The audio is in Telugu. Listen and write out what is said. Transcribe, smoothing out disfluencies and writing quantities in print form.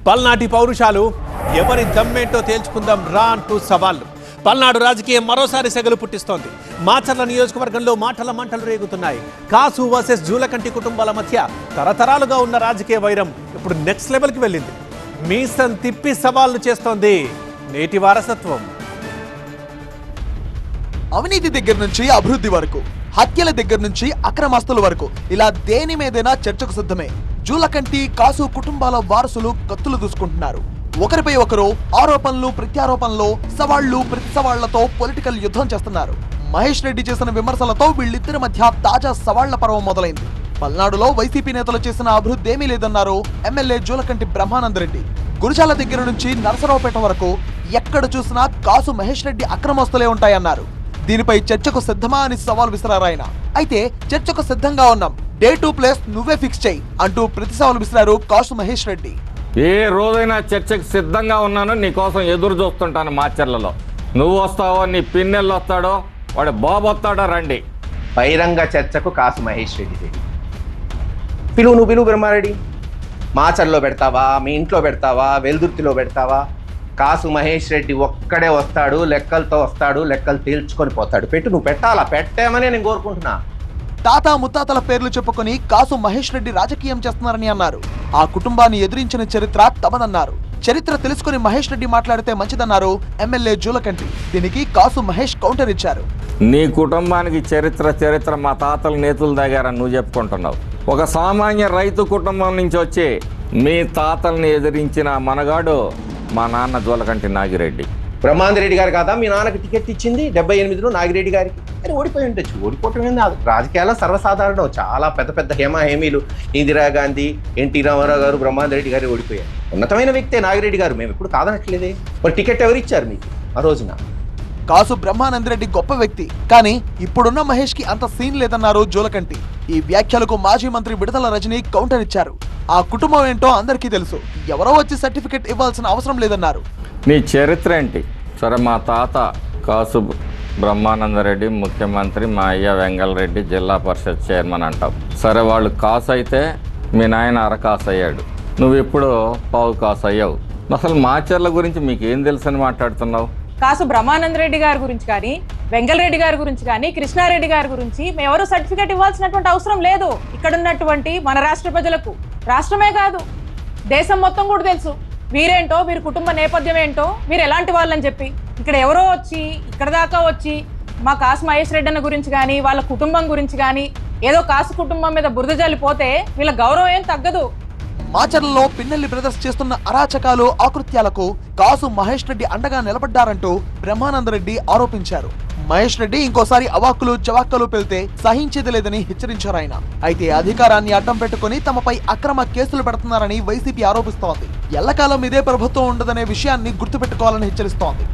పల్నాటి పౌరుషాలు ఎవరి దమ్మేంటో తేల్చుకుందాం రా అంటూ సవాళ్లు. పల్నాడు రాజకీయం మరోసారి సెగలు పుట్టిస్తోంది. మాచర్ల నియోజకవర్గంలో మాటల మంటలు రేగుతున్నాయి. కాసు వర్సెస్ జూలకంటి కుటుంబాల మధ్య తరతరాలుగా ఉన్న రాజకీయ వైరం ఇప్పుడు నెక్స్ట్ లెవెల్కి వెళ్ళింది. మీసం తిప్పి సవాళ్లు చేస్తోంది నేటి వారసత్వం. అవినీతి దగ్గర నుంచి అభివృద్ధి వరకు, హత్యల దగ్గర నుంచి అక్రమాస్తుల వరకు ఇలా దేని మీదైనా చర్చకు సిద్ధమే. జూలకంటి కాసు కుటుంబాల వారసులు కత్తులు దూసుకుంటున్నారు. ఒకరిపై ఒకరు ఆరోపణలు ప్రత్యారోపణలు, సవాళ్లు ప్రతి సవాళ్లతో పొలిటికల్ యుద్ధం చేస్తున్నారు. మహేష్ రెడ్డి చేసిన విమర్శలతో వీళ్ళిద్దరి మధ్య తాజా సవాళ్ల పర్వం మొదలైంది. పల్నాడులో వైసీపీ నేతలు చేసిన అభివృద్ధి ఏమీ లేదన్నారు ఎమ్మెల్యే జూలకంటి బ్రహ్మానందరెడ్డి. గురుజాల దగ్గర నుంచి నరసరావుపేట వరకు ఎక్కడ చూసినా కాసు మహేష్ రెడ్డి అక్రమస్తులే ఉంటాయన్నారు. దీనిపై చర్చకు సిద్ధమా అని సవాల్ విసిరారాయన. అయితే చర్చకు సిద్ధంగా ఉన్నాం, డే 2 ప్లేస్ నువ్వే ఫిక్స్ చేయి అంటూ ప్రతి సవాల్ విసిరారు కాసు మహేష్ రెడ్డి. ఏ రోజైనా చర్చకు సిద్ధంగా ఉన్నాను, నీకోసం ఎదురు చూస్తుంటాను. మాచర్లలో నువ్వు వస్తావో, నీ పిన్నెళ్ళు వస్తాడో, వాడు బాబు వస్తాడో రండి. బహిరంగ చర్చకు కాసు మహేష్ రెడ్డి నువ్వు పిలువు బ్రహ్మారెడ్డి. మాచర్లో పెడతావా, మీ ఇంట్లో పెడతావా, వెల్దుర్తిలో పెడతావా? కాసు మహేష్ రెడ్డి ఒక్కడే వస్తాడు, లెక్కలతో వస్తాడు, లెక్కలు తేల్చుకొని పోతాడు. నువ్వు పెట్టాలా? పెట్టామని నేను కోరుకుంటున్నా. తాత ముత్తాతల పేర్లు చెప్పుకొని కాసు మహేష్ రెడ్డి రాజకీయం చేస్తున్నారని అన్నారు. ఆ కుటుంబాన్ని ఎదిరించిన చరిత్ర తమదన్నారు. చరిత్ర తెలుసుకుని మహేష్ రెడ్డి మాట్లాడితే మంచిదన్నారు ఎమ్మెల్యే జూలకంటి. దీనికి కాసు మహేష్ కౌంటర్ ఇచ్చారు. నీ కుటుంబానికి చరిత్ర మా తాతల నేతులు దగ్గర నువ్వు చెప్పుకుంటున్నావు. ఒక సామాన్య రైతు కుటుంబం నుంచి వచ్చి మీ తాతల్ని ఎదిరించిన మనగాడు మా నాన్న జూలకంటి నాగిరెడ్డి. బ్రహ్మాందరెడ్డి గారు కాదా మీ నాన్నకి టికెట్ ఇచ్చింది 78లో నాగిరెడ్డి గారికి? అని ఓడిపోయి ఉండొచ్చు. ఓడిపోవటం ఏంది, రాజకీయాల్లో సర్వసాధారణం. చాలా పెద్ద హేమీలు ఇందిరాగాంధీ, ఎన్టీ రామారావు గారు, బ్రహ్మాందరెడ్డి గారు ఓడిపోయారు. ఉన్నతమైన వ్యక్తే నాగిరెడ్డి గారు, మేము ఎప్పుడు కాదనట్లేదే. మరి టికెట్ ఎవరు ఇచ్చారు మీకు ఆ రోజున? కాసు బ్రహ్మానందరెడ్డి గొప్ప వ్యక్తి, కానీ ఇప్పుడున్న మహేష్ కి అంత సీన్ లేదన్నారు జూలకంటి. ఈ వ్యాఖ్యలకు మాజీ మంత్రి విడతల రజని కౌంటర్ ఇచ్చారు. ఆ కుటుంబం ఏంటో అందరికీ తెలుసు, ఎవరో వచ్చి సర్టిఫికెట్ ఇవ్వాల్సిన అవసరం లేదన్నారు. నీ చరిత్ర ఏంటి? సరే, మా తాత కాసు బ్రహ్మానందరెడ్డి ముఖ్యమంత్రి, మా అయ్య వెంగళరెడ్డి జిల్లా పరిషత్ చైర్మన్ అంటావు. సరే, వాళ్ళు కాసు అయితే మీ నాయన అరకాసు అయ్యాడు, నువ్వు ఇప్పుడు పావు కాసు అయ్యావు. అసలు మాచర్ల గురించి మీకు ఏం తెలుసు అని మాట్లాడుతున్నావు? కాసు బ్రహ్మానందరెడ్డి గారి గురించి కానీ, వెంగళరెడ్డి గారి గురించి కానీ, కృష్ణారెడ్డి గారి గురించి ఎవరు సర్టిఫికేట్ ఇవ్వాల్సినటువంటి అవసరం లేదు. ఇక్కడ ఉన్నటువంటి మన రాష్ట్ర ప్రజలకు, రాష్ట్రమే కాదు దేశం మొత్తం కూడా తెలుసు వీరేంటో, వీరి కుటుంబ నేపథ్యం ఏంటో, వీరు ఎలాంటి వాళ్ళని చెప్పి. ఇక్కడ ఎవరో వచ్చి ఇక్కడ దాకా వచ్చి మా కాసు మహేష్ రెడ్డి అన్న గురించి కానీ, వాళ్ళ కుటుంబం గురించి కానీ, ఏదో కాసు కుటుంబం మీద బురద జల్లిపోతే వీళ్ళ గౌరవం ఏం తగ్గదు. మాచర్లలో పిన్నెల్లి బ్రదర్స్ చేస్తున్న అరాచకాలు, ఆకృత్యాలకు కాసు మహేష్ రెడ్డి అండగా నిలబడ్డారంటూ బ్రహ్మానందరెడ్డి ఆరోపించారు. మహేష్ రెడ్డి ఇంకోసారి అవాక్కులు చవాక్కలు పెళ్తే సహించేది లేదని హెచ్చరించారు ఆయన. అయితే అధికారాన్ని అడ్డం పెట్టుకుని తమపై అక్రమ కేసులు పెడుతున్నారని వైసీపీ ఆరోపిస్తోంది. ఎల్లకాలం ఇదే ప్రభుత్వం ఉండదనే విషయాన్ని గుర్తుపెట్టుకోవాలని హెచ్చరిస్తోంది.